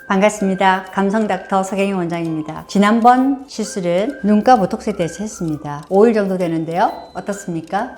반갑습니다. 감성닥터 서경희 원장입니다. 지난번 시술은 눈가 보톡스에 대해서 했습니다. 5일 정도 되는데요. 어떻습니까?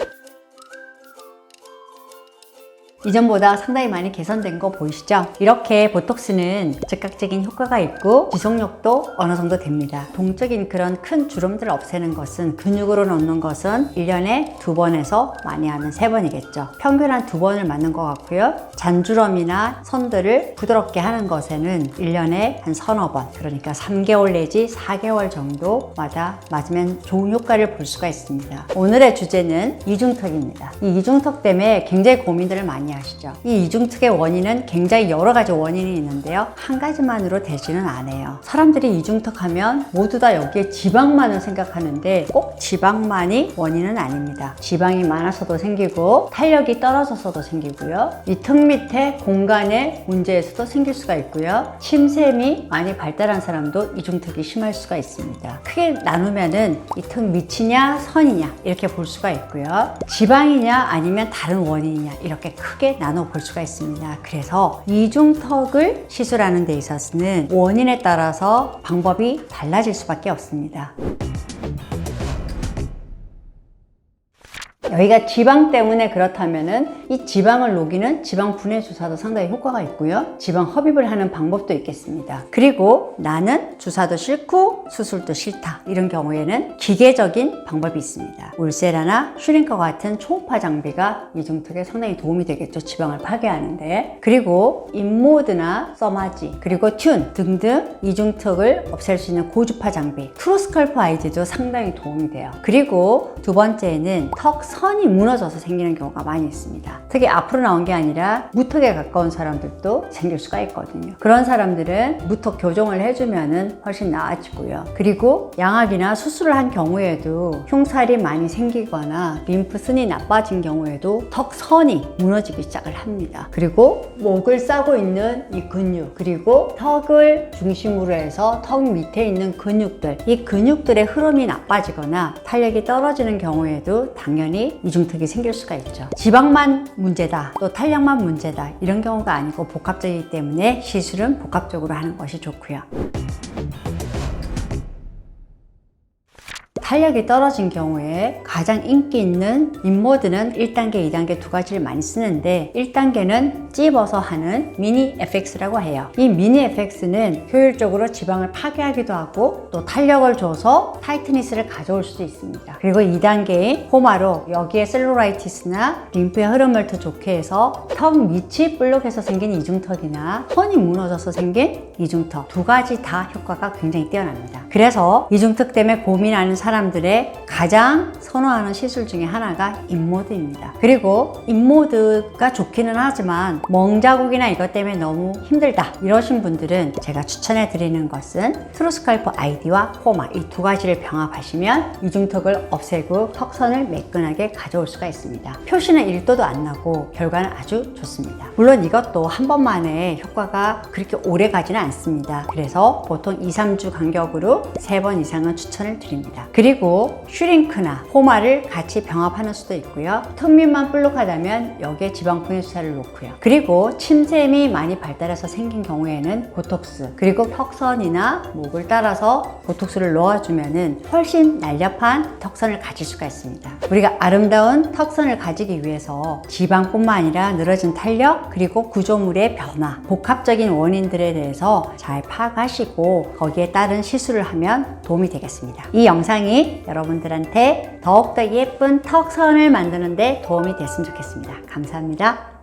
이전보다 상당히 많이 개선된 거 보이시죠? 이렇게 보톡스는 즉각적인 효과가 있고 지속력도 어느 정도 됩니다. 동적인 그런 큰 주름들을 없애는 것은, 근육으로 넣는 것은 1년에 2번에서 많이 하면 3번이겠죠. 평균 한 2번을 맞는 것 같고요. 잔주름이나 선들을 부드럽게 하는 것에는 1년에 한 서너 번, 그러니까 3개월 내지 4개월 정도마다 맞으면 좋은 효과를 볼 수가 있습니다. 오늘의 주제는 이중턱입니다. 이 이중턱 때문에 굉장히 고민들을 많이 하시죠. 이 이중턱의 원인은 굉장히 여러 가지 원인이 있는데요. 한 가지만으로 되지는 않아요. 사람들이 이중턱 하면 모두 다 여기에 지방만을 생각하는데 꼭 지방만이 원인은 아닙니다. 지방이 많아서도 생기고 탄력이 떨어져서도 생기고요. 이 턱 밑에 공간의 문제에서도 생길 수가 있고요. 침샘이 많이 발달한 사람도 이중턱이 심할 수가 있습니다. 크게 나누면은 이 턱 밑이냐 선이냐 이렇게 볼 수가 있고요. 지방이냐 아니면 다른 원인이냐 이렇게 크게 나눠 볼 수가 있습니다. 그래서 이중턱을 시술하는 데 있어서는 원인에 따라서 방법이 달라질 수밖에 없습니다. 여기가 지방 때문에 그렇다면은 이 지방을 녹이는 지방 분해 주사도 상당히 효과가 있고요. 지방 흡입을 하는 방법도 있겠습니다. 그리고 나는 주사도 싫고 수술도 싫다. 이런 경우에는 기계적인 방법이 있습니다. 울세라나 슈링크와 같은 초음파 장비가 이중턱에 상당히 도움이 되겠죠. 지방을 파괴하는데. 그리고 인모드나 써마지, 그리고 튠 등등 이중턱을 없앨 수 있는 고주파 장비, 트루스컬프 아이디도 상당히 도움이 돼요. 그리고 두 번째는 턱 선이 무너져서 생기는 경우가 많이 있습니다. 특히 앞으로 나온 게 아니라 무턱에 가까운 사람들도 생길 수가 있거든요. 그런 사람들은 무턱 교정을 해주면 훨씬 나아지고요. 그리고 양악이나 수술을 한 경우에도 흉살이 많이 생기거나 림프순이 나빠진 경우에도 턱 선이 무너지기 시작을 합니다. 그리고 목을 싸고 있는 이 근육, 그리고 턱을 중심으로 해서 턱 밑에 있는 근육들, 이 근육들의 흐름이 나빠지거나 탄력이 떨어지는 경우에도 당연히 이중턱이 생길 수가 있죠. 지방만 문제다, 또 탄력만 문제다 이런 경우가 아니고 복합적이기 때문에 시술은 복합적으로 하는 것이 좋고요. 탄력이 떨어진 경우에 가장 인기 있는 인모드는 1단계, 2단계 두 가지를 많이 쓰는데 1단계는 찝어서 하는 미니 FX라고 해요. 이 미니 FX는 효율적으로 지방을 파괴하기도 하고 또 탄력을 줘서 타이트니스를 가져올 수도 있습니다. 그리고 2단계인 포마로 여기에 셀룰라이티스나 림프의 흐름을 더 좋게 해서 턱 밑이 볼록해서 생긴 이중턱이나 선이 무너져서 생긴 이중턱 두 가지 다 효과가 굉장히 뛰어납니다. 그래서 이중턱 때문에 고민하는 사람들의 가장 선호하는 시술 중에 하나가 인모드입니다. 그리고 인모드가 좋기는 하지만 멍자국이나 이것 때문에 너무 힘들다 이러신 분들은 제가 추천해 드리는 것은 트루스칼프 아이디와 포마 이 두 가지를 병합하시면 이중턱을 없애고 턱선을 매끈하게 가져올 수가 있습니다. 표시는 1도도 안 나고 결과는 아주 좋습니다. 물론 이것도 한 번만에 효과가 그렇게 오래 가지는 않습니다. 그래서 보통 2-3주 간격으로 3번 이상은 추천을 드립니다. 그리고 슈링크나 포마를 같이 병합하는 수도 있고요. 턱 밑만 볼록하다면 여기에 지방 분해 주사를 놓고요. 그리고 침샘이 많이 발달해서 생긴 경우에는 보톡스, 그리고 턱선이나 목을 따라서 보톡스를 넣어주면은 훨씬 날렵한 턱선을 가질 수가 있습니다. 우리가 아름다운 턱선을 가지기 위해서 지방뿐만 아니라 늘어진 탄력, 그리고 구조물의 변화, 복합적인 원인들에 대해서 잘 파악하시고 거기에 따른 시술을 하면 도움이 되겠습니다. 이 영상이 여러분들한테 더욱더 예쁜 턱선을 만드는 데 도움이 됐으면 좋겠습니다. 감사합니다.